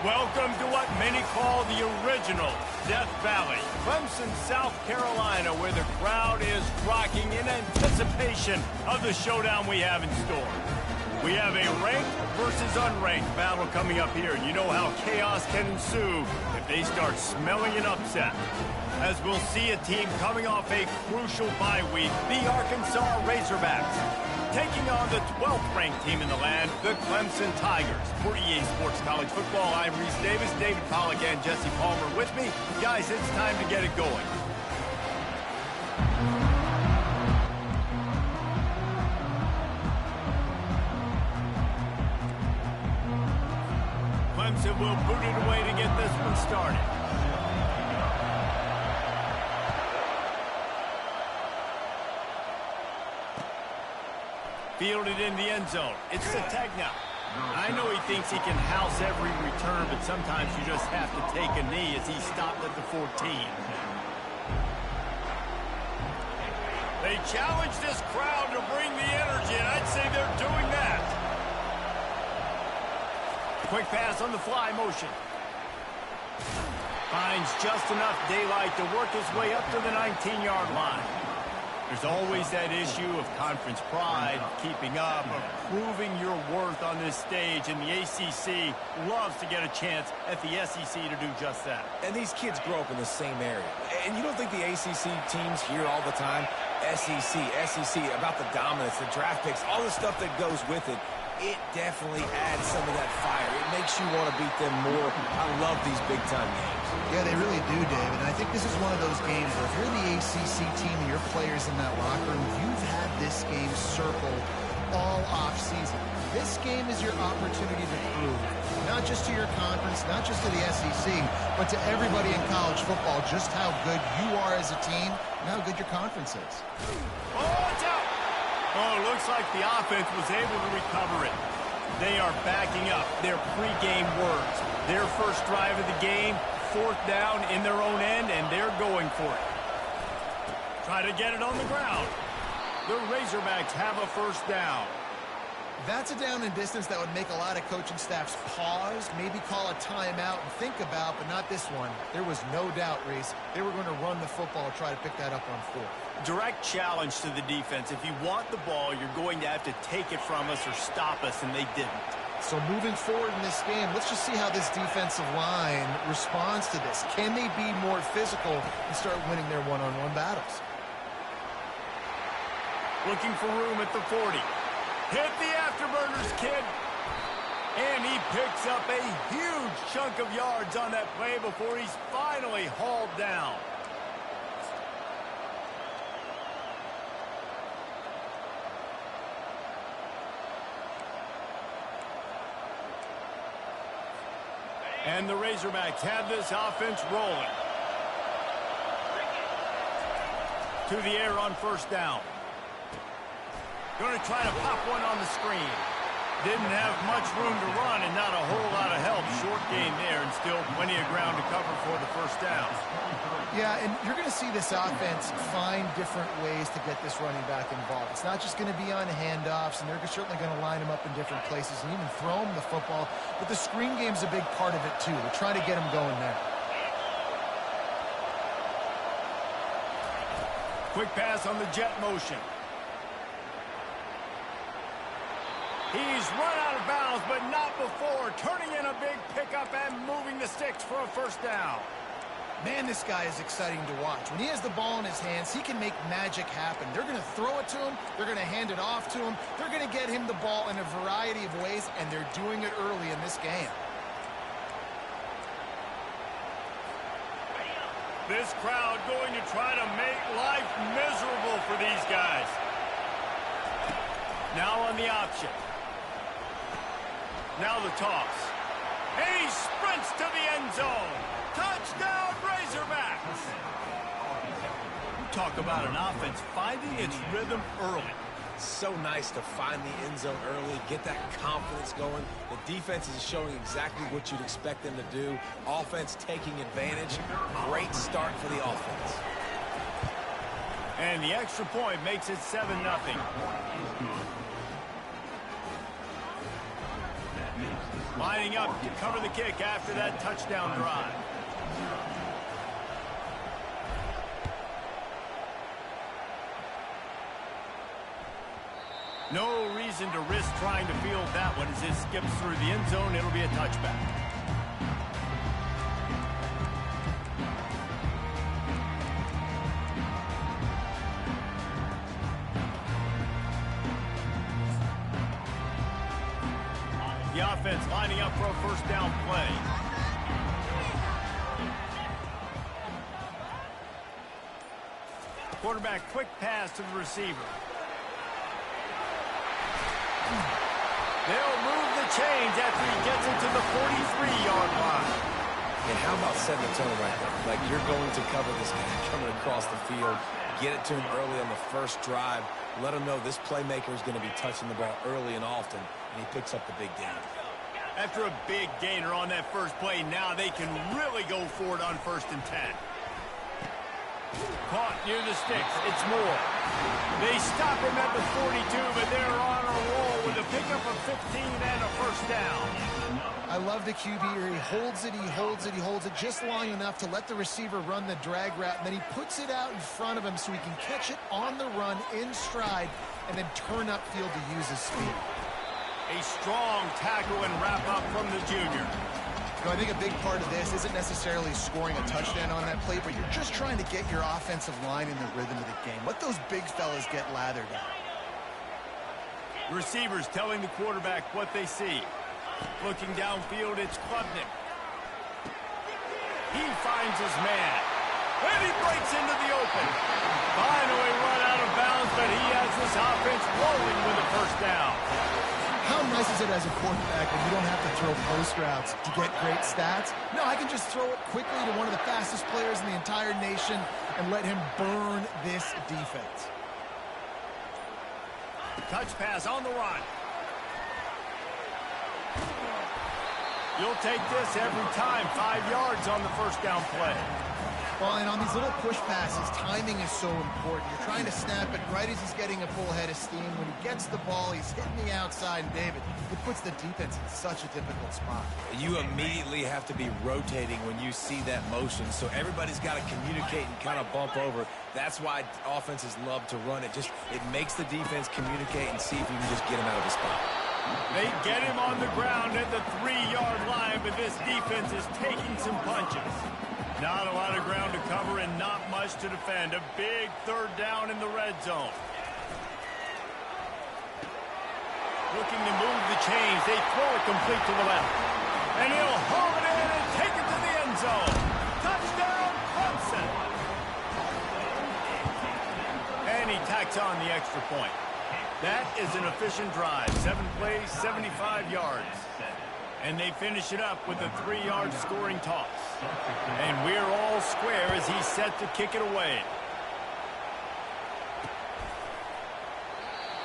Welcome to what many call the original Death Valley, Clemson, South Carolina, where the crowd is rocking in anticipation of the showdown we have in store. We have a ranked versus unranked battle coming up here, and you know how chaos can ensue if they start smelling an upset. As we'll see a team coming off a crucial bye week, the Arkansas Razorbacks, taking on the 12th ranked team in the land, the Clemson Tigers. For EA Sports College Football, I'm Reese Davis, David Pollack, and Jesse Palmer with me. Guys, it's time to get it going. Clemson will boot it away to get this one started. Fielded in the end zone. It's Sategna. I know he thinks he can house every return, but sometimes you just have to take a knee as he stopped at the 14. They challenge this crowd to bring the energy, and I'd say they're doing that. Quick pass on the fly motion. Finds just enough daylight to work his way up to the 19-yard line. There's always that issue of conference pride, of keeping up, of proving your worth on this stage, and the ACC loves to get a chance at the SEC to do just that. And these kids grow up in the same area. And you don't think the ACC teams hear all the time, SEC, about the dominance, the draft picks, all the stuff that goes with it. It definitely adds some of that fire. It makes you want to beat them more. I love these big-time games. Yeah, they really do, David. And I think this is one of those games where if you're the ACC team and your players in that locker room, you've had this game circled all offseason. This game is your opportunity to prove, not just to your conference, not just to the SEC, but to everybody in college football, just how good you are as a team and how good your conference is. Oh, it's out! Oh, looks like the offense was able to recover it. They are backing up their pregame words. Their first drive of the game, 4th down in their own end, and they're going for it. Try to get it on the ground. The Razorbacks have a first down. That's a down and distance that would make a lot of coaching staffs pause, maybe call a timeout and think about, but not this one. There was no doubt, Reese, they were going to run the football and try to pick that up on 4th. Direct challenge to the defense. If you want the ball, you're going to have to take it from us or stop us, and they didn't. So moving forward in this game, let's just see how this defensive line responds to this. Can they be more physical and start winning their one-on-one battles? Looking for room at the 40. Hit the afterburners, kid. And he picks up a huge chunk of yards on that play before he's finally hauled down. And the Razorbacks have this offense rolling. To the air on first down. Going to try to pop one on the screen. Didn't have much room to run and not a whole lot of help. Short gain there and still plenty of ground to cover for the first down. Yeah, and you're going to see this offense find different ways to get this running back involved. It's not just going to be on handoffs, and they're certainly going to line him up in different places and even throw him the football. But the screen game's a big part of it, too. They're trying to get him going there. Quick pass on the jet motion. He's run out of bounds, but not before. Turning in a big pickup and moving the sticks for a first down. Man, this guy is exciting to watch. When he has the ball in his hands, he can make magic happen. They're going to throw it to him. They're going to hand it off to him. They're going to get him the ball in a variety of ways, and they're doing it early in this game. This crowd going to try to make life miserable for these guys. Now on the option. Now the toss. And he sprints to the end zone. Touchdown, Razorbacks! You talk about an offense finding its rhythm early. So nice to find the end zone early, get that confidence going. The defense is showing exactly what you'd expect them to do. Offense taking advantage. Great start for the offense. And the extra point makes it 7-0. Lining up to cover the kick after that touchdown drive. No reason to risk trying to field that one as it skips through the end zone. It'll be a touchback. The offense lining up for a first down play. Quarterback quick pass to the receiver. They'll move the chains after he gets into the 43-yard line. And how about setting the tone right there? Like, you're going to cover this guy coming across the field. Get it to him early on the first drive. Let him know this playmaker is going to be touching the ball early and often, and he picks up the big gain. After a big gainer on that first play, now they can really go for it on 1st and 10. Caught near the sticks. It's Moore. They stop him at the 42, but they're on a roll with a pickup of 15 and a first down. I love the QB here. He holds it, he holds it, he holds it just long enough to let the receiver run the drag route, and then he puts it out in front of him so he can catch it on the run in stride and then turn upfield to use his speed. A strong tackle and wrap-up from the junior. I think a big part of this isn't necessarily scoring a touchdown on that play, but you're just trying to get your offensive line in the rhythm of the game. Let those big fellas get lathered out. Receivers telling the quarterback what they see. Looking downfield, it's Klubnik. He finds his man. And he breaks into the open. Finally run out of bounds, but he has this offense rolling with a first down. How nice is it as a quarterback when you don't have to throw post routes to get great stats? No, I can just throw it quickly to one of the fastest players in the entire nation and let him burn this defense. Touch pass on the run. You'll take this every time. 5 yards on the first down play. Well, and on these little push passes, timing is so important. You're trying to snap it right as he's getting a full head of steam. When he gets the ball, he's hitting the outside, and David, it puts the defense in such a difficult spot. You immediately have to be rotating when you see that motion, so everybody's got to communicate and kind of bump over. That's why offenses love to run it. It makes the defense communicate and see if you can just get him out of the spot. They get him on the ground at the 3-yard line, but this defense is taking some punches. Not a lot of ground to cover and not much to defend. A big third down in the red zone. Looking to move the chains. They throw it complete to the left. And he'll haul it in and take it to the end zone. Touchdown, Clemson. And he tacks on the extra point. That is an efficient drive. 7 plays, 75 yards. And they finish it up with a 3-yard scoring toss. And we're all square as he's set to kick it away.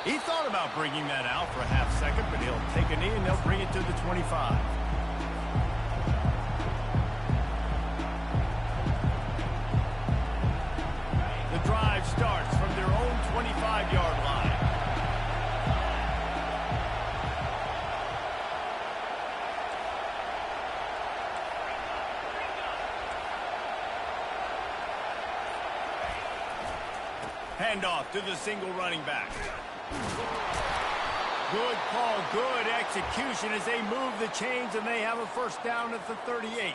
He thought about bringing that out for a half second, but he'll take a knee and they'll bring it to the 25. The drive starts from their own 25-yard line. Handoff to the single running back. Good call, good execution as they move the chains and they have a first down at the 38.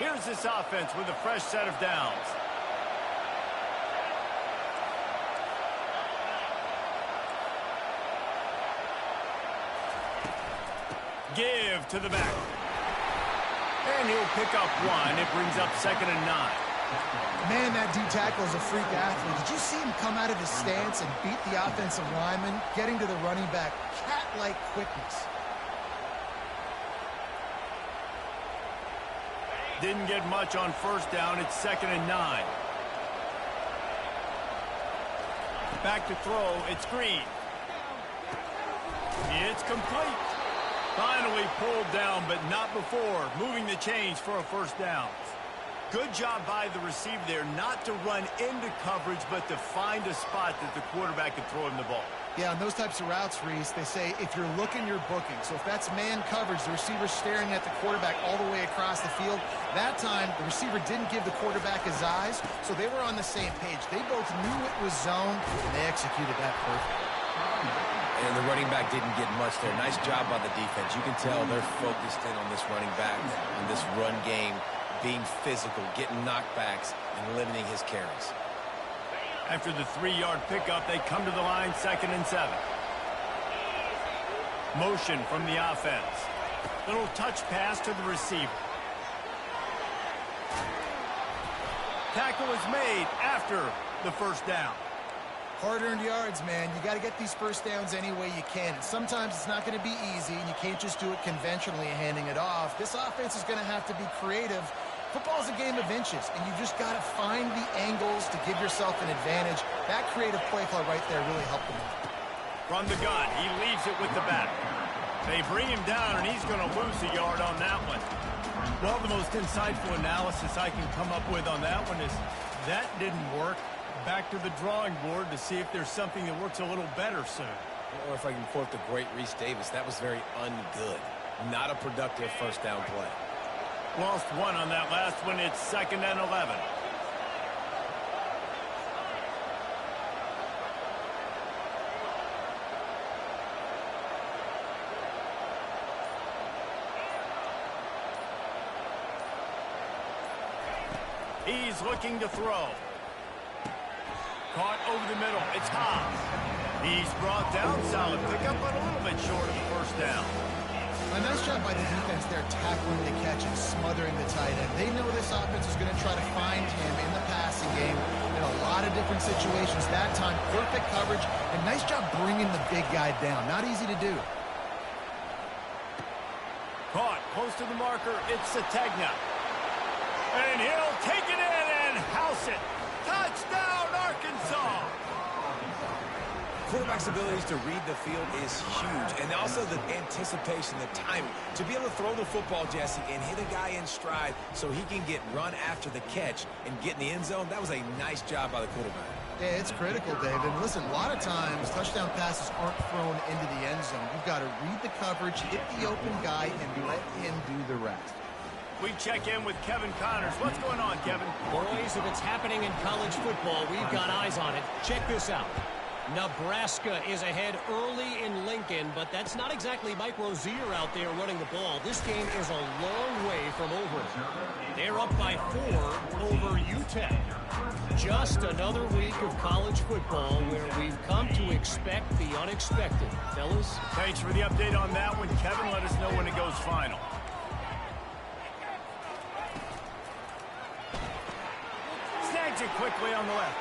Here's this offense with a fresh set of downs. Give to the back. And he'll pick up one. It brings up 2nd and 9. Man, that D-tackle is a freak athlete. Did you see him come out of his stance and beat the offensive lineman, getting to the running back? Cat-like quickness. Didn't get much on first down. It's 2nd and 9. Back to throw. It's Green. It's complete. Finally pulled down, but not before. Moving the chains for a first down. Good job by the receiver there not to run into coverage, but to find a spot that the quarterback can throw him the ball. Yeah, on those types of routes, Reese, they say if you're looking, you're booking. So if that's man coverage, the receiver's staring at the quarterback all the way across the field. That time, the receiver didn't give the quarterback his eyes, so they were on the same page. They both knew it was zone, and they executed that perfectly. And the running back didn't get much there. Nice job by the defense. You can tell they're focused in on this running back, on this run game, being physical, getting knockbacks, and limiting his carries. After the 3-yard pickup, they come to the line, 2nd and 7. Motion from the offense. Little touch pass to the receiver. Tackle is made after the first down. Hard-earned yards, man. You got to get these first downs any way you can. And sometimes it's not going to be easy, and you can't just do it conventionally and handing it off. This offense is going to have to be creative. Football's a game of inches, and you just got to find the angles to give yourself an advantage. That creative play call right there really helped them out. From the gun, he leaves it with the back. They bring him down, and he's going to lose a yard on that one. Well, the most insightful analysis I can come up with on that one is that didn't work. Back to the drawing board to see if there's something that works a little better soon. Or if I can quote the great Reese Davis, that was very ungood. Not a productive first down play. Lost one on that last one. It's 2nd and 11. He's looking to throw. Caught over the middle. It's Hobbs. He's brought down. Solid pickup, but a little bit short of the first down. A nice job by the defense there, tackling the catch and smothering the tight end. They know this offense is going to try to find him in the passing game in a lot of different situations. That time, perfect coverage, and nice job bringing the big guy down. Not easy to do. Caught close to the marker. It's Sategna. And he'll take it in and house it. Touchdown, Arkansas! Quarterback's abilities to read the field is huge, and also the anticipation, the timing. To be able to throw the football, Jesse, and hit a guy in stride so he can get run after the catch and get in the end zone, that was a nice job by the quarterback. Yeah, it's critical, David. And listen, a lot of times, touchdown passes aren't thrown into the end zone. You've got to read the coverage, hit the open guy, and let him do the rest. We check in with Kevin Connors. What's going on, Kevin? Boys, if it's happening in college football, we've got eyes on it. Check this out. Nebraska is ahead early in Lincoln, but that's not exactly Mike Rozier out there running the ball. This game is a long way from over. They're up by 4 over UTEP. Just another week of college football where we've come to expect the unexpected. Fellas? Thanks for the update on that one, Kevin. Let us know when it goes final. Snags it quickly on the left.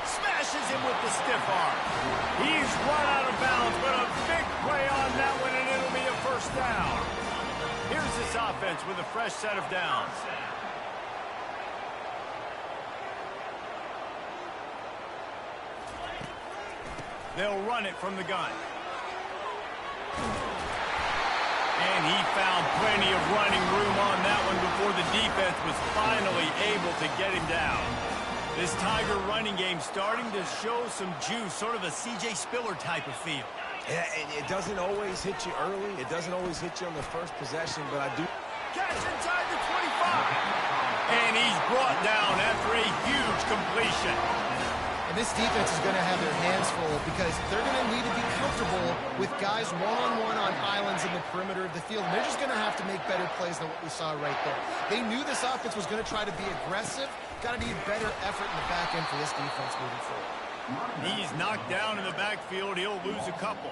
Smashes him with the stiff arm. He's run out of bounds, but a big play on that one, and it'll be a first down. Here's this offense with a fresh set of downs. They'll run it from the gun. And he found plenty of running room on that one before the defense was finally able to get him down. This Tiger running game starting to show some juice, sort of a C.J. Spiller type of feel. Yeah, and it doesn't always hit you early. It doesn't always hit you on the first possession, but I do. Catch inside the 25. And he's brought down after a huge completion. And this defense is going to have their hands full because they're going to need to be comfortable with guys one-on-one on islands in the perimeter of the field. And they're just going to have to make better plays than what we saw right there. They knew this offense was going to try to be aggressive. Got to need better effort in the back end for this defense moving forward. He's knocked down in the backfield. He'll lose a couple.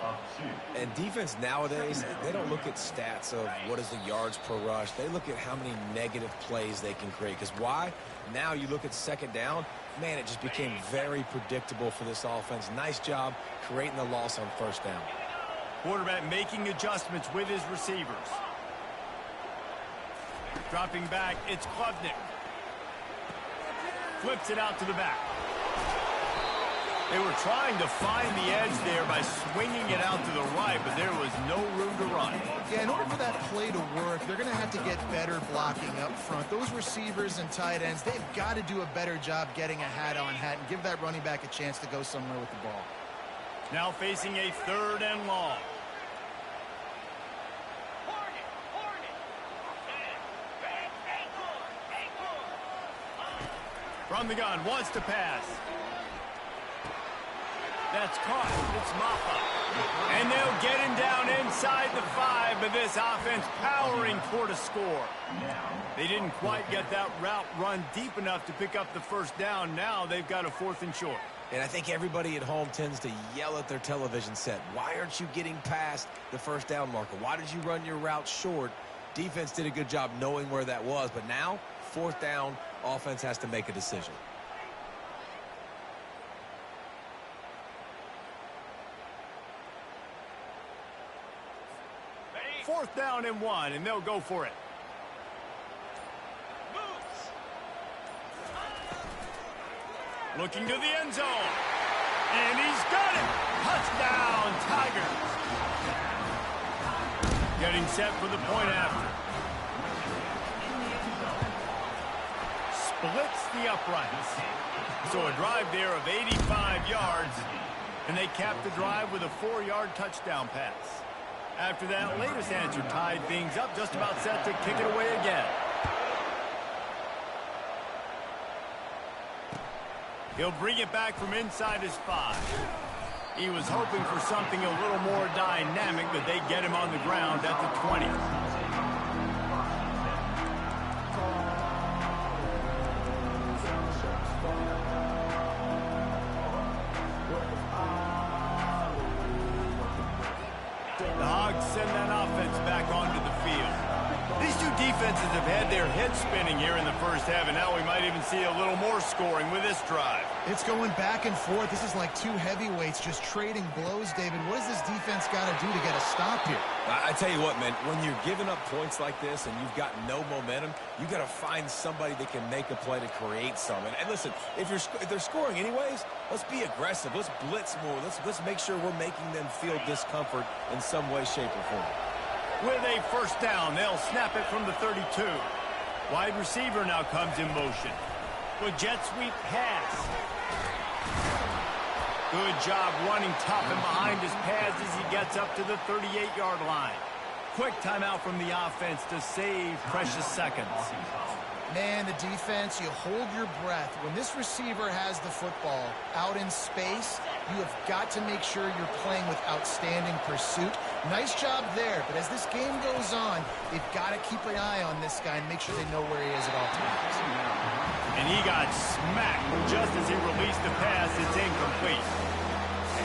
And defense nowadays, they don't look at stats of what is the yards per rush. They look at how many negative plays they can create. Because why? Now you look at second down, man, it just became very predictable for this offense. Nice job creating the loss on first down. Quarterback making adjustments with his receivers. Dropping back, it's Klubnik. Flips it out to the back. They were trying to find the edge there by swinging it out to the right, but there was no room to run. Yeah, in order for that play to work, they're going to have to get better blocking up front. Those receivers and tight ends, they've got to do a better job getting a hat-on-hat and give that running back a chance to go somewhere with the ball. Now facing a 3rd and long. From the gun, wants to pass. That's caught. It's Maffa. And they'll get him down inside the 5, but this offense powering toward a score. They didn't quite get that route run deep enough to pick up the first down. Now they've got a 4th and short. And I think everybody at home tends to yell at their television set. Why aren't you getting past the first down marker? Why did you run your route short? Defense did a good job knowing where that was, but now, 4th down, offense has to make a decision. 4th down and 1, and they'll go for it. Looking to the end zone. And he's got it. Touchdown, Tigers. Getting set for the point after. Splits the uprights. So a drive there of 85 yards. And they cap the drive with a 4-yard touchdown pass. After that latest answer tied things up, just about set to kick it away again. He'll bring it back from inside his 5. He was hoping for something a little more dynamic, but they get him on the ground at the 20. The Hogs send that offense back onto the field. These two defenses have had their heads spinning here in the first half, and now we might even see a little more scoring with this drive. It's going back and forth. This is like two heavyweights just trading blows, David. What does this defense got to do to get a stop here? I tell you what, man, when you're giving up points like this and you've got no momentum, you got to find somebody that can make a play to create some. And listen, if they're scoring anyways, let's be aggressive. Let's blitz more. Let's make sure we're making them feel discomfort in some way, shape, or form. With a first down, they'll snap it from the 32. Wide receiver now comes in motion. With jet sweep pass. Good job running tough and behind his pads as he gets up to the 38-yard line. Quick timeout from the offense to save precious seconds. Man, the defense, you hold your breath. When this receiver has the football out in space, you have got to make sure you're playing with outstanding pursuit. Nice job there, but as this game goes on, they've got to keep an eye on this guy and make sure they know where he is at all times. And he got smacked just as he released the pass. It's incomplete.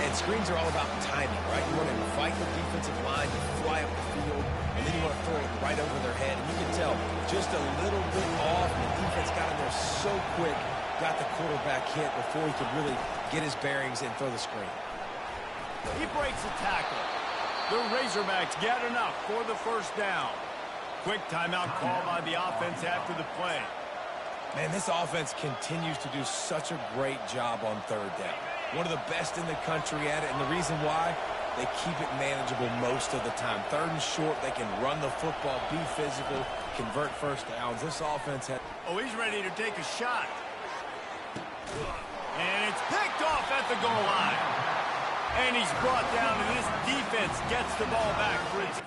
And screens are all about timing, right? You want to invite the defensive line to fly up the field, and then you want to throw it right over their head. And you can tell just a little bit off. The defense got in there so quick, got the quarterback hit before he could really get his bearings and throw the screen. He breaks a tackle. The Razorbacks get enough for the first down. Quick timeout call by the offense after the play. Man, this offense continues to do such a great job on third down. One of the best in the country at it, and the reason why, they keep it manageable most of the time. Third and short, they can run the football, be physical, convert first downs. This offense has... Oh, he's ready to take a shot. And it's picked off at the goal line. And he's brought down, and this defense gets the ball back for its...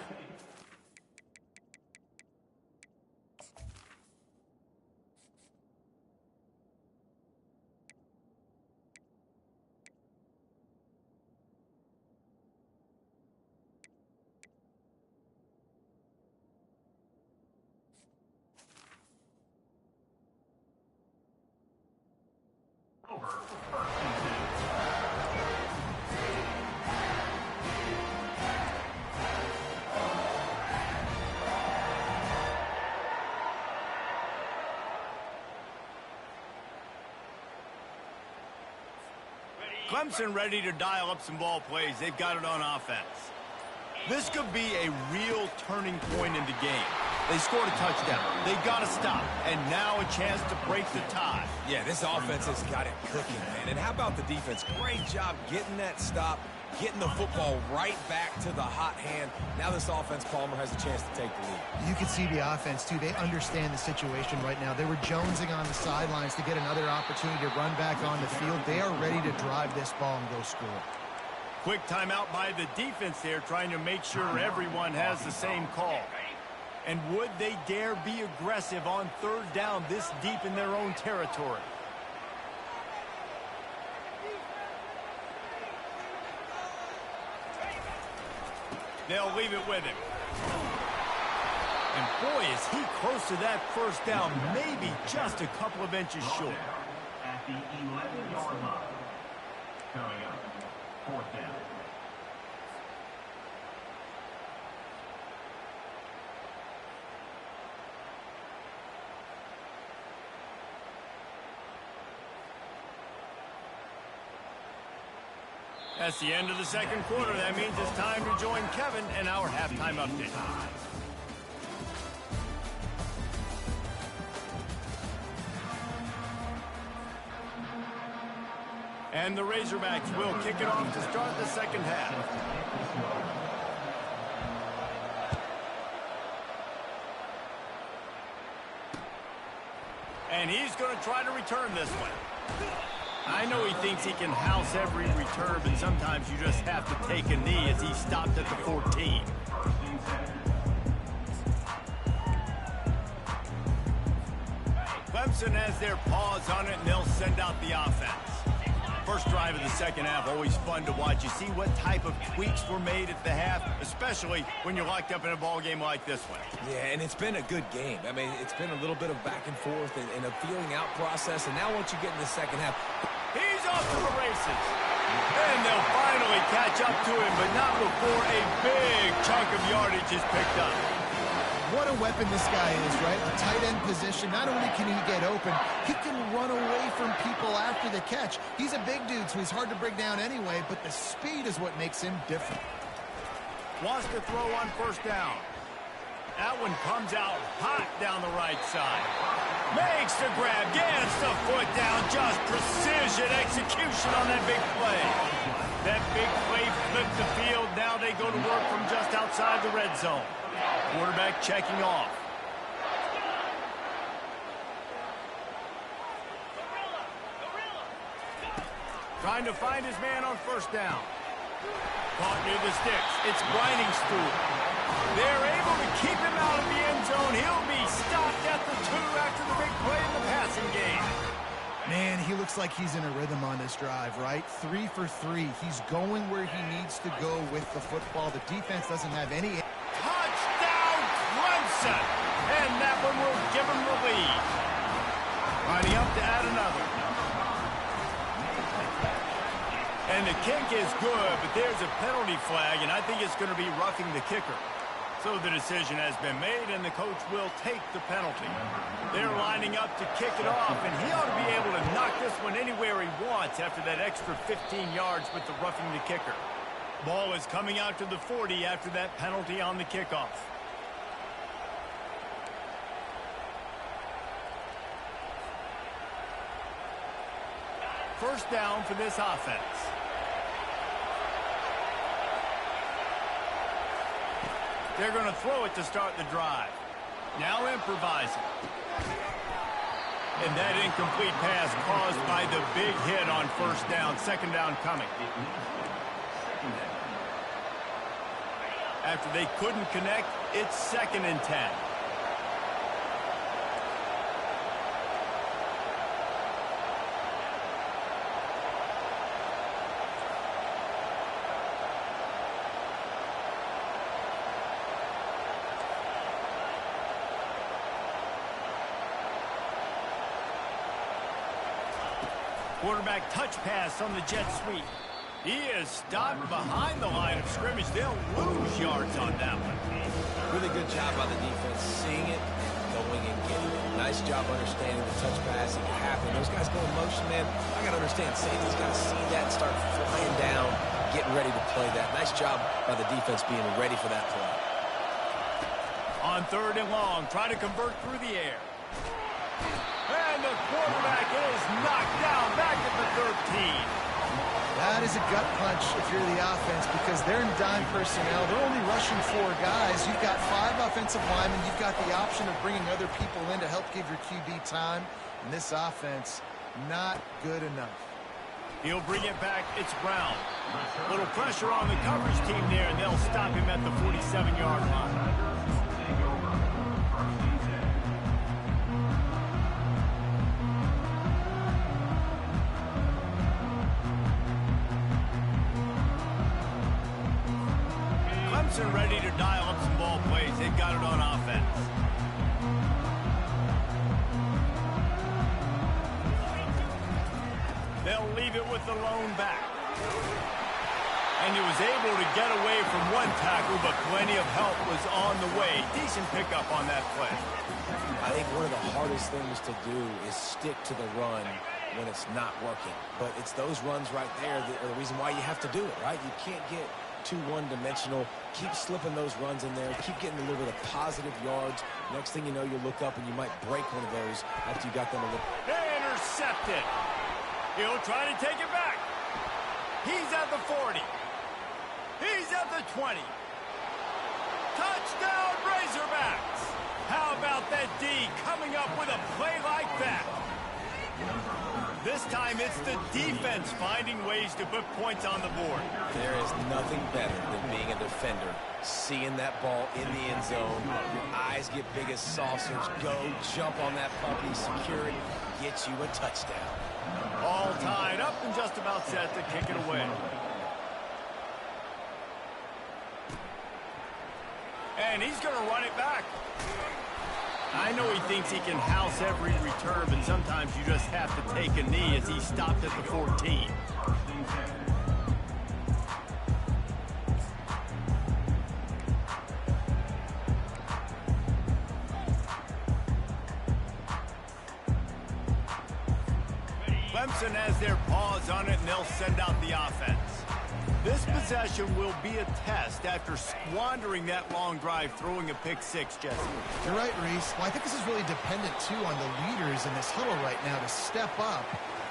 Clemson ready to dial up some ball plays. They've got it on offense. This could be a real turning point in the game. They scored a touchdown. They got to stop. And now a chance to break the tie. Yeah, this offense has got it cooking, man. And how about the defense? Great job getting that stop, getting the football right back to the hot hand. Now this offense, Palmer, has a chance to take the lead. You can see the offense, too. They understand the situation right now. They were jonesing on the sidelines to get another opportunity to run back on the field. They are ready to drive this ball and go score. Quick timeout by the defense there, trying to make sure everyone has the same call. And would they dare be aggressive on third down this deep in their own territory? They'll leave it with him. And boy, is he close to that first down, maybe just a couple of inches short. At the 11-yard line. Coming up, fourth down. That's the end of the second quarter. That means it's time to join Kevin and our halftime update. And the Razorbacks will kick it off to start the second half. And he's going to try to return this one. I know he thinks he can house every return, but sometimes you just have to take a knee as he stopped at the 14. Clemson has their paws on it, and they'll send out the offense. First drive of the second half, always fun to watch. You see what type of tweaks were made at the half, especially when you're locked up in a ball game like this one. Yeah, and it's been a good game. I mean, it's been a little bit of back and forth and a feeling out process, and now once you get in the second half, he's off to the races. And they'll finally catch up to him, but not before a big chunk of yardage is picked up. What a weapon this guy is, right? A tight end position. Not only can he get open, he can run away from people after the catch. He's a big dude, so he's hard to bring down anyway, but the speed is what makes him different. Wants to throw on first down. That one comes out hot down the right side. Makes the grab, gets the foot down, just precision execution on that big play. That big play flipped the field. Now they go to work from just outside the red zone. Quarterback checking off. Trying to find his man on first down. Caught near the sticks. It's grinding stool. They're able to keep him out of the end zone. He'll be stopped at the 2 after the big play in the passing game. Man, he looks like he's in a rhythm on this drive, right? 3 for 3. He's going where he needs to go with the football. The defense doesn't have any... Touchdown, Clemson! And that one will give him the lead. Lining up to add another. And the kick is good, but there's a penalty flag, and I think it's going to be roughing the kicker. So the decision has been made, and the coach will take the penalty. They're lining up to kick it off, and he ought to be able to knock this one anywhere he wants after that extra 15 yards with the roughing the kicker. Ball is coming out to the 40 after that penalty on the kickoff. First down for this offense. They're going to throw it to start the drive. Now improvising. And that incomplete pass caused by the big hit on first down. Second down coming. After they couldn't connect, it's 2nd and 10. Quarterback touch pass on the jet sweep. He is stopped behind the line of scrimmage. They'll lose yards on that one. Really good job by the defense, seeing it, going and getting it. Nice job understanding the touch pass. It can happen. Those guys go in motion, man. I got to understand. Safety's got to see that and start flying down, getting ready to play that. Nice job by the defense being ready for that play. On 3rd and long, trying to convert through the air. And the quarterback is knocked down back at the 13. That is a gut punch if you're the offense because they're in dime personnel. They're only rushing 4 guys. You've got 5 offensive linemen. You've got the option of bringing other people in to help give your QB time. And this offense, not good enough. He'll bring it back. It's Brown. Little pressure on the coverage team there, and they'll stop him at the 47-yard line. Clemson ready to dial up some ball plays. They've got it on offense. They'll leave it with the lone back. And he was able to get away from one tackle, but plenty of help was on the way. Decent pickup on that play. I think one of the hardest things to do is stick to the run when it's not working. But it's those runs right there that are the reason why you have to do it, right? You can't get too one-dimensional. Keep slipping those runs in there. Keep getting a little bit of positive yards. Next thing you know, you look up and you might break one of those after you got them a little. Intercepted. He'll try to take it back. He's at the 40. He's at the 20. Touchdown, Razorbacks. How about that D coming up with a play like that? This time it's the defense finding ways to put points on the board. There is nothing better than being a defender. Seeing that ball in the end zone, your eyes get big as saucers. Go, jump on that puppy, secure it, get you a touchdown. All tied up and just about set to kick it away. And he's going to run it back. I know he thinks he can house every return, but sometimes you just have to take a knee as he stopped at the 14. Clemson has their paws on it, and they'll send out the offense. This possession will be a test after squandering that long drive, throwing a pick 6, Jesse. You're right, Reese. Well, I think this is really dependent, too, on the leaders in this huddle right now to step up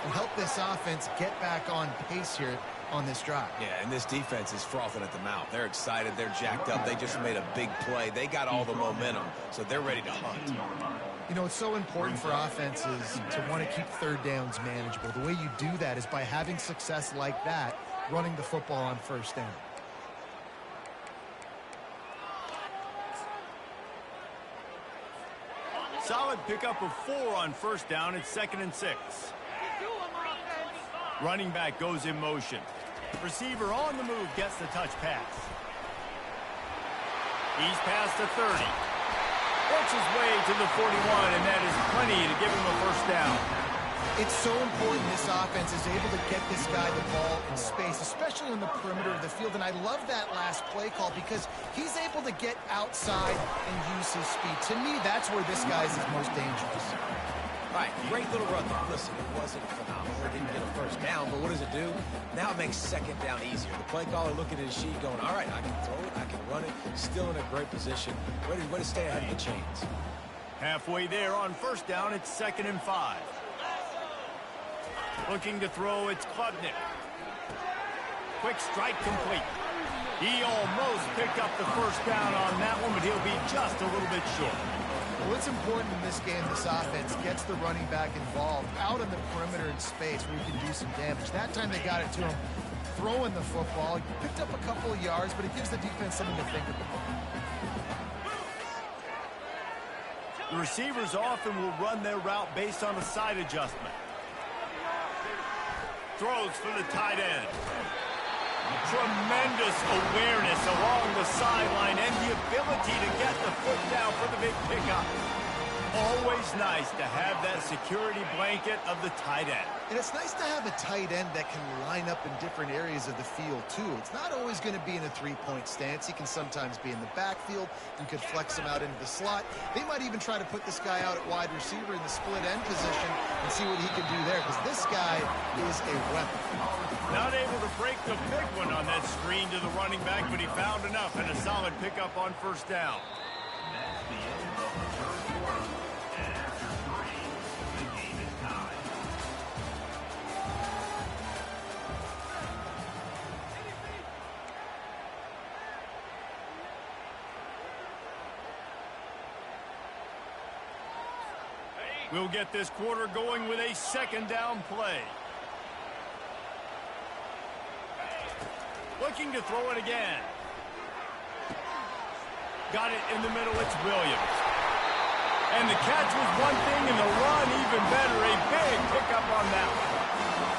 and help this offense get back on pace here on this drive. Yeah, and this defense is frothing at the mouth. They're excited. They're jacked up. They just made a big play. They got all the momentum, so they're ready to hunt. You know, it's so important for offenses to want to keep 3rd downs manageable. The way you do that is by having success like that, running the football on 1st down. Solid pickup of 4 on 1st down. It's 2nd and 6. Running back goes in motion. Receiver on the move gets the touch pass. He's past the 30. Works his way to the 41, and that is plenty to give him a 1st down. It's so important this offense is able to get this guy the ball in space, especially on the perimeter of the field. And I love that last play call because he's able to get outside and use his speed. To me, that's where this guy is most dangerous. All right, great little run there. Listen, it wasn't phenomenal. It didn't get a 1st down, but what does it do? Now it makes 2nd down easier. The play caller looking at his sheet going, all right, I can throw it, I can run it. Still in a great position. Way to stay ahead of the chains. Halfway there on 1st down, it's 2nd and 5. Looking to throw, it's Klubnik. Quick strike complete. He almost picked up the 1st down on that one, but he'll be just a little bit short. Well, it's important in this game, this offense gets the running back involved out in the perimeter in space where you can do some damage. That time they got it to him throwing the football. He picked up a couple of yards, but it gives the defense something to think about. The receivers often will run their route based on a side adjustment. Throws for the tight end. Tremendous awareness along the sideline and the ability to get the foot down for the big pickup. always nice to have that security blanket of the tight end. And it's nice to have a tight end that can line up in different areas of the field, too. It's not always going to be in a three-point stance. He can sometimes be in the backfield. You could flex him out into the slot. They might even try to put this guy out at wide receiver in the split end position and see what he can do there, because this guy is a weapon. Not able to break the big one on that screen to the running back, but he found enough and a solid pickup on first down. That's the end of the third quarter. And after 3, the game is tied. We'll get this quarter going with a second down play. Looking to throw it again. Got it in the middle. It's Williams. And the catch was one thing, and the run even better. A big pickup on that one.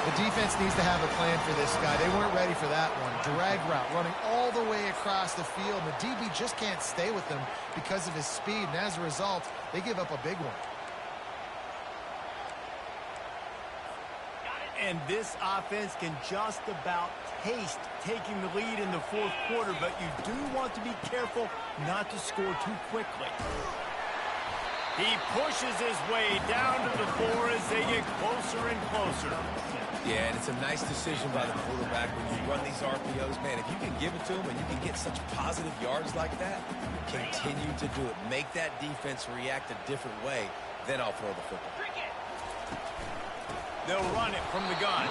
The defense needs to have a plan for this guy. They weren't ready for that one. Drag route, running all the way across the field. The DB just can't stay with him because of his speed, and as a result, they give up a big one. And this offense can just about taste taking the lead in the fourth quarter, but you do want to be careful not to score too quickly. He pushes his way down to the 4 as they get closer and closer. Yeah, and it's a nice decision by the quarterback when you run these RPOs. Man, if you can give it to him and you can get such positive yards like that, continue to do it. Make that defense react a different way, then I'll throw the football. They'll run it from the gun.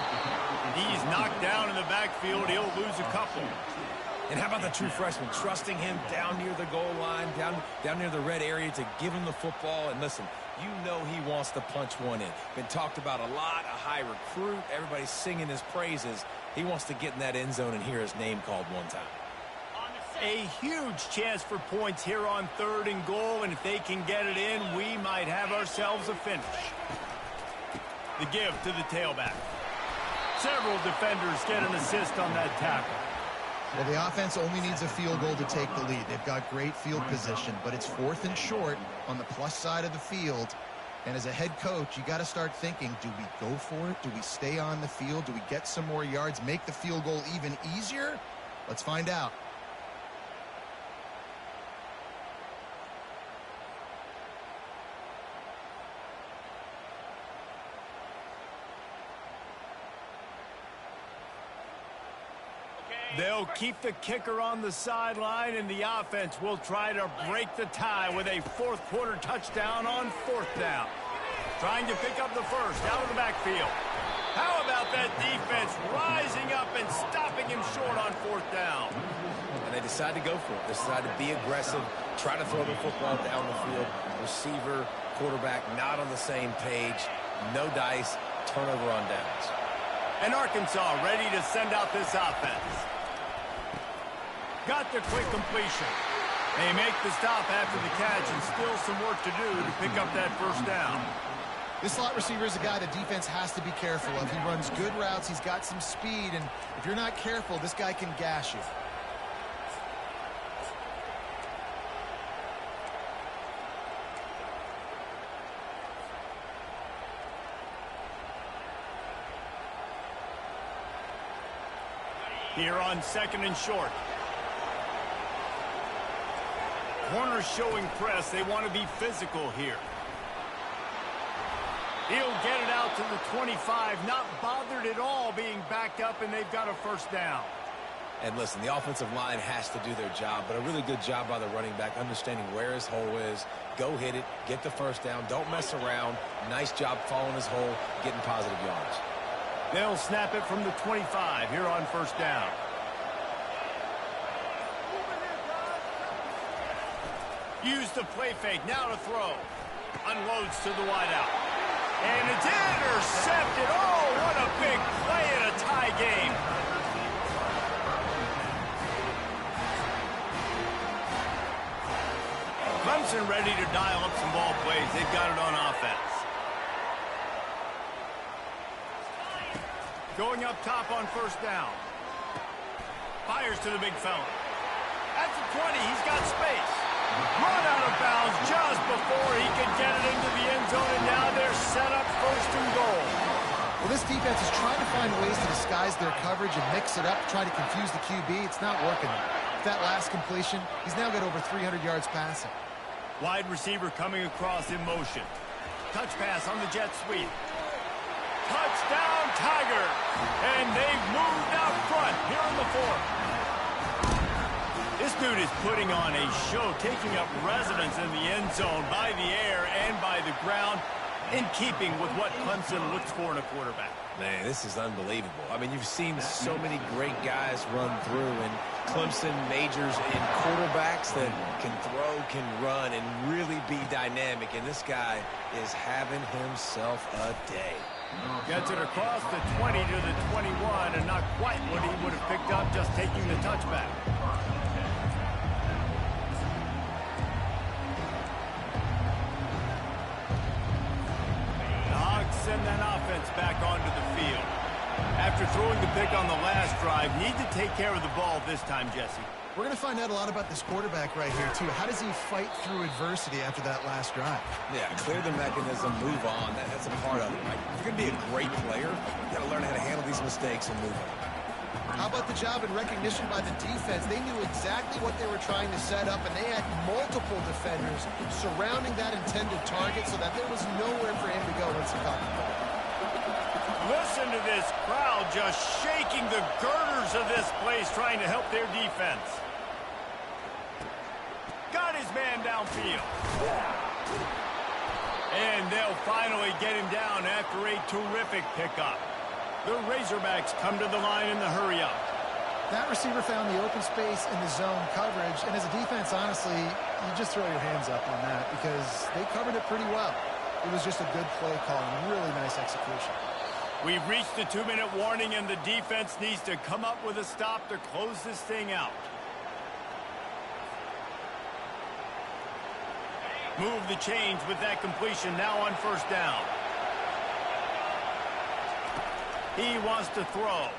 He's knocked down in the backfield. He'll lose a couple. And how about the true freshman? Trusting him down near the goal line, down near the red area to give him the football. And listen, you know he wants to punch one in. Been talked about a lot, a high recruit. Everybody's singing his praises. He wants to get in that end zone and hear his name called one time. A huge chance for points here on 3rd and goal. And if they can get it in, we might have ourselves a finish. The give to the tailback. Several defenders get an assist on that tackle. Well, the offense only needs a field goal to take the lead. They've got great field position, but it's 4th and short on the plus side of the field. And as a head coach, you got to start thinking, do we go for it? Do we stay on the field? Do we get some more yards, make the field goal even easier? Let's find out. They'll keep the kicker on the sideline, and the offense will try to break the tie with a fourth quarter touchdown on 4th down. Trying to pick up the first out of the backfield. How about that defense rising up and stopping him short on 4th down? And they decide to go for it. They decide to be aggressive, try to throw the football down the field. Receiver, quarterback not on the same page. No dice, turnover on downs. And Arkansas ready to send out this offense. Got the quick completion. They make the stop after the catch, and still some work to do to pick up that first down. This slot receiver is a guy the defense has to be careful of. He runs good routes. He's got some speed, and if you're not careful, this guy can gash you. Here on 2nd and short. Corners showing press. They want to be physical here. He'll get it out to the 25. Not bothered at all being backed up, and they've got a first down. And listen, the offensive line has to do their job, but a really good job by the running back, understanding where his hole is. Go hit it, get the first down, don't mess around. Nice job following his hole, getting positive yards. They'll snap it from the 25 here on first down. Use the play fake, now to throw. Unloads to the wideout. And it's intercepted. Oh, what a big play in a tie game. Clemson ready to dial up some ball plays. They've got it on offense. Going up top on first down. Fires to the big fella. At the 20, he's got space. Run out of bounds just before before he could get it into the end zone, and now they're set up first and goal. Well, this defense is trying to find ways to disguise their coverage and mix it up, try to confuse the QB. It's not working. With that last completion, he's now got over 300 yards passing. Wide receiver coming across in motion. Touch pass on the jet sweep. Touchdown, Tiger! And they've moved out front here in the fourth. This dude is putting on a show, taking up residence in the end zone by the air and by the ground, in keeping with what Clemson looks for in a quarterback. Man, this is unbelievable. I mean, you've seen so many great guys run through, and Clemson majors in quarterbacks that can throw, can run, and really be dynamic. And this guy is having himself a day. Gets it across the 20 to the 21, and not quite what he would have picked up just taking the touchback. Send that offense back onto the field. After throwing the pick on the last drive, need to take care of the ball this time, Jesse. We're going to find out a lot about this quarterback right here, too. How does he fight through adversity after that last drive? Yeah, clear the mechanism, move on. That's a part of it, right? If you're going to be a great player, you got to learn how to handle these mistakes and move on. How about the job and recognition by the defense? They knew exactly what they were trying to set up, and they had multiple defenders surrounding that intended target so that there was nowhere for him to go once he caught the ball. Listen to this crowd just shaking the girders of this place, trying to help their defense. Got his man downfield. And they'll finally get him down after a terrific pickup. The Razorbacks come to the line in the hurry-up. That receiver found the open space in the zone coverage, and as a defense, honestly, you just throw your hands up on that because they covered it pretty well. It was just a good play call and really nice execution. We've reached the 2-minute warning, and the defense needs to come up with a stop to close this thing out. Move the chains with that completion now on first down. He wants to throw.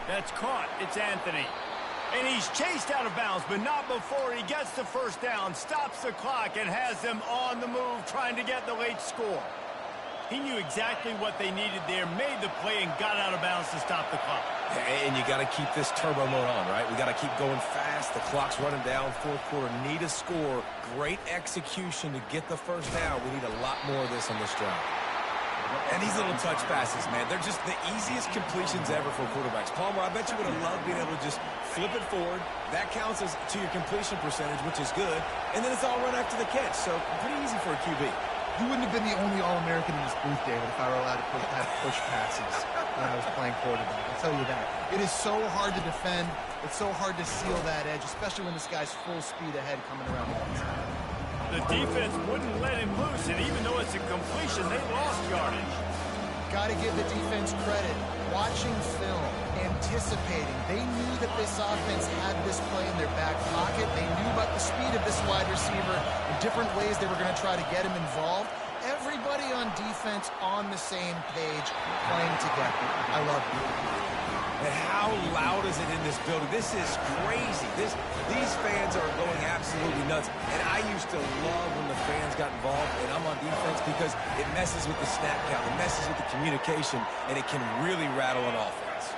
That's caught. It's Anthony. And he's chased out of bounds, but not before he gets the first down, stops the clock, and has them on the move trying to get the late score. He knew exactly what they needed there, made the play, and got out of bounds to stop the clock. And you got to keep this turbo mode on, right? We got to keep going fast. The clock's running down. Fourth quarter, need a score. Great execution to get the first down. We need a lot more of this on this drive. And these little touch passes, man, they're just the easiest completions ever for quarterbacks. Palmer, I bet you would have loved being able to just flip it forward. That counts as to your completion percentage, which is good. And then it's all run after the catch. So pretty easy for a QB. You wouldn't have been the only All-American in this booth, David, if I were allowed to have push passes when I was playing quarterback. I'll tell you that. It is so hard to defend. It's so hard to seal that edge, especially when this guy's full speed ahead coming around the outside. The defense wouldn't let him loose, and even though it's a completion, they lost yardage. Got to give the defense credit. Watching film, anticipating. They knew that this offense had this play in their back pocket. They knew about the speed of this wide receiver and different ways they were going to try to get him involved. Everybody on defense on the same page, playing together. I love it. And how loud is it in this building? This is crazy. These fans are going absolutely nuts. And I used to love when the fans got involved, and I'm on defense because it messes with the snap count. It messes with the communication, and it can really rattle an offense.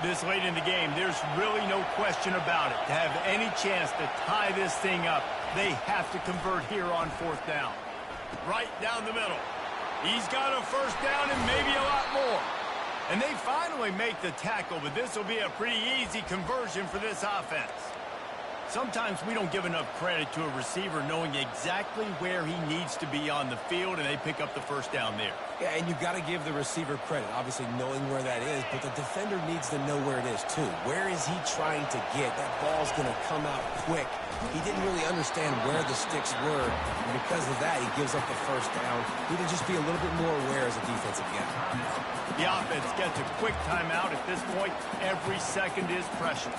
This late in the game, there's really no question about it. To have any chance to tie this thing up, they have to convert here on fourth down. Right down the middle. He's got a first down and maybe a lot more. And they finally make the tackle, but this will be a pretty easy conversion for this offense. Sometimes we don't give enough credit to a receiver knowing exactly where he needs to be on the field, and they pick up the first down there. Yeah, and you've got to give the receiver credit, obviously knowing where that is, but the defender needs to know where it is too. Where is he trying to get? That ball's going to come out quick. He didn't really understand where the sticks were, and because of that, he gives up the first down. He need to just be a little bit more aware as a defensive guy. The offense gets a quick timeout. At this point, every second is precious.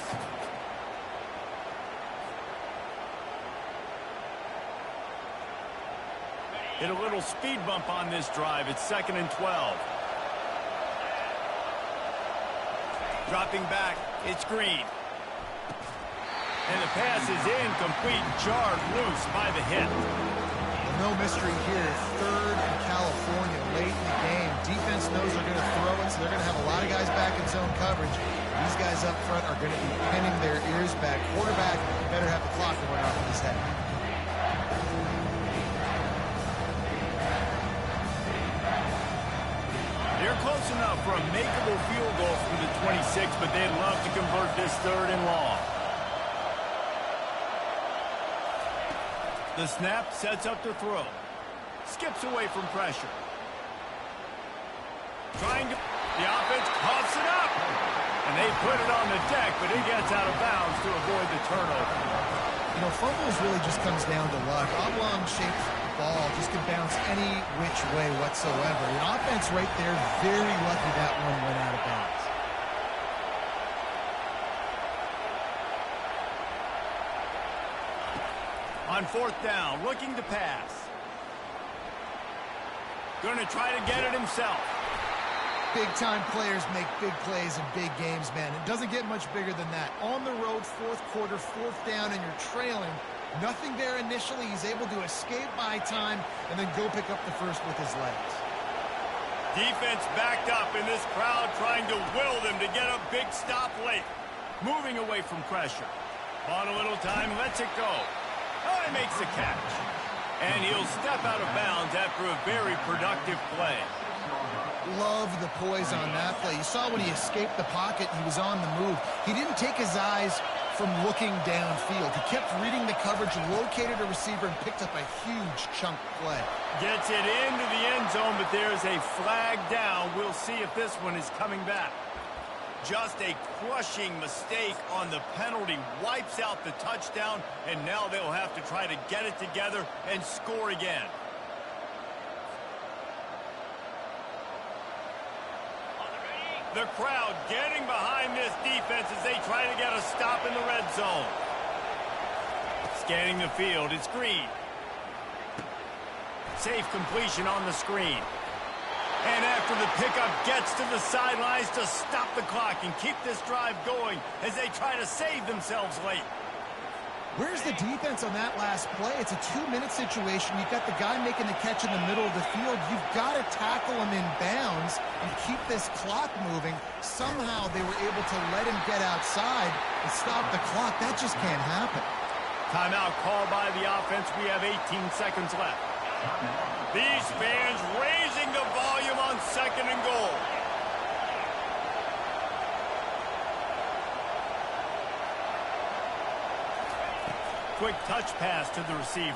Hit a little speed bump on this drive. It's 2nd and 12. Dropping back, it's Green. And the pass is incomplete, jarred loose by the hit. Well, no mystery here. Third in California late in the game. Defense knows they're going to throw it, so they're going to have a lot of guys back in zone coverage. These guys up front are going to be pinning their ears back. Quarterback better have the clock going off of his head. They're close enough for a makeable field goal from the 26, but they'd love to convert this third and long. The snap sets up the throw. Skips away from pressure. The offense coughs it up. And they put it on the deck, but it gets out of bounds to avoid the turnover. You know, fumbles really just comes down to luck. Oblong-shaped ball just can bounce any which way whatsoever. The offense right there, very lucky that one went out of bounds. On fourth down, looking to pass. Going to try to get it himself. Big-time players make big plays in big games, man. It doesn't get much bigger than that. On the road, fourth quarter, fourth down, and you're trailing. Nothing there initially. He's able to escape by time and then go pick up the first with his legs. Defense backed up in this crowd trying to will them to get a big stop late. Moving away from pressure. On a little time, lets it go. Oh, he makes the catch. And he'll step out of bounds after a very productive play. Love the poise on that play. You saw when he escaped the pocket, he was on the move. He didn't take his eyes from looking downfield. He kept reading the coverage, located a receiver, and picked up a huge chunk play. Gets it into the end zone, but there's a flag down. We'll see if this one is coming back. Just a crushing mistake on the penalty. Wipes out the touchdown, and now they'll have to try to get it together and score again. The crowd getting behind this defense as they try to get a stop in the red zone. Scanning the field, it's Green. Safe completion on the screen. And after the pickup gets to the sidelines to stop the clock and keep this drive going as they try to save themselves late. Where's the defense on that last play? It's a 2-minute situation. You've got the guy making the catch in the middle of the field. You've got to tackle him in bounds and keep this clock moving. Somehow they were able to let him get outside and stop the clock. That just can't happen. Timeout called by the offense. We have 18 seconds left. These fans raising the volume on second and goal. Quick touch pass to the receiver.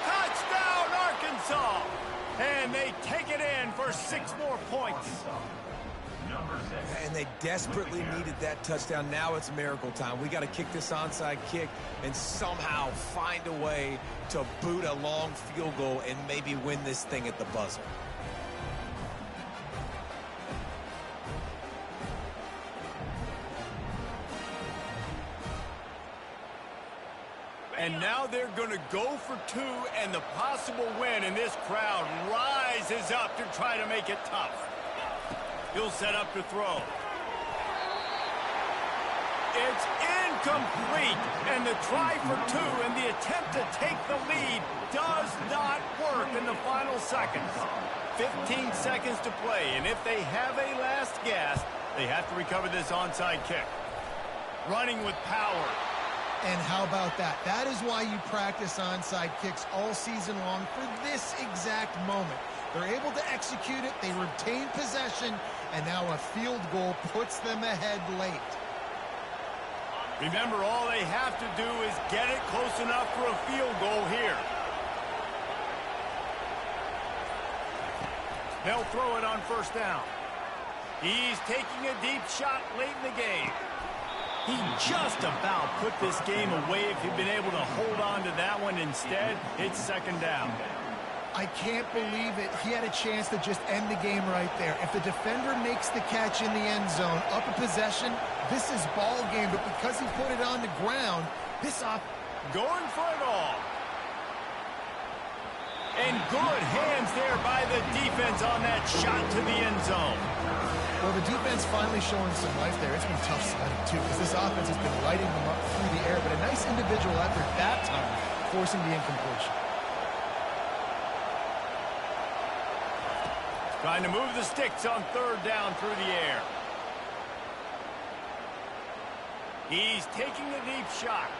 Touchdown, Arkansas! And they take it in for 6 more points. And they desperately needed that touchdown. Now it's miracle time. We got to kick this onside kick and somehow find a way to boot a long field goal and maybe win this thing at the buzzer. And now they're going to go for 2 and the possible win, and this crowd rises up to try to make it tough. He'll set up to throw. It's incomplete, and the try for 2 and the attempt to take the lead does not work in the final seconds. 15 seconds to play, and if they have a last gasp, they have to recover this onside kick. Running with power. And how about that? That is why you practice onside kicks all season long for this exact moment. They're able to execute it, they retain possession, and now a field goal puts them ahead late. Remember, all they have to do is get it close enough for a field goal here. They'll throw it on first down. He's taking a deep shot late in the game. He just about put this game away if he'd been able to hold on to that one. Instead, it's second down. I can't believe it. He had a chance to just end the game right there. If the defender makes the catch in the end zone, up a possession, this is ball game. But because he put it on the ground, this off going for it all. And good hands there by the defense on that shot to the end zone. Well, the defense finally showing some life there. It's been tough sledding, too, because this offense has been lighting them up through the air, but a nice individual effort that time, forcing the incompletion. Trying to move the sticks on third down through the air. He's taking a deep shot.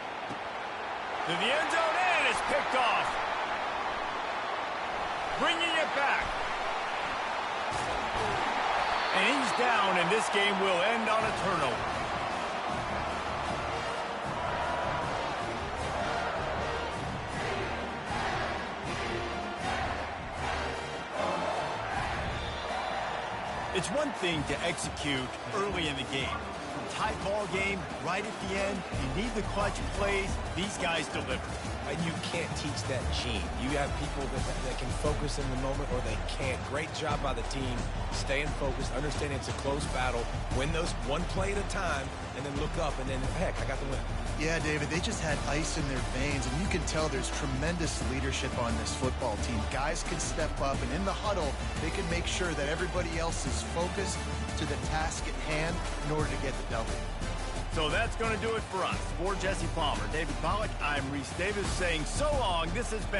To the end zone, and it's picked off. Bringing it back. And he's down, and this game will end on a turnover. It's one thing to execute early in the game. Tight ball game, right at the end, you need the clutch plays. These guys deliver. And you can't teach that gene. You have people that can focus in the moment or they can't. Great job by the team, staying focused, understanding it's a close battle, win those one play at a time, and then look up, and then, heck, I got the win. Yeah, David, they just had ice in their veins, and you can tell there's tremendous leadership on this football team. Guys can step up, and in the huddle, they can make sure that everybody else is focused to the task at hand in order to get the W. So that's going to do it for us. For Jesse Palmer, David Pollack, I'm Reese Davis saying so long. This has been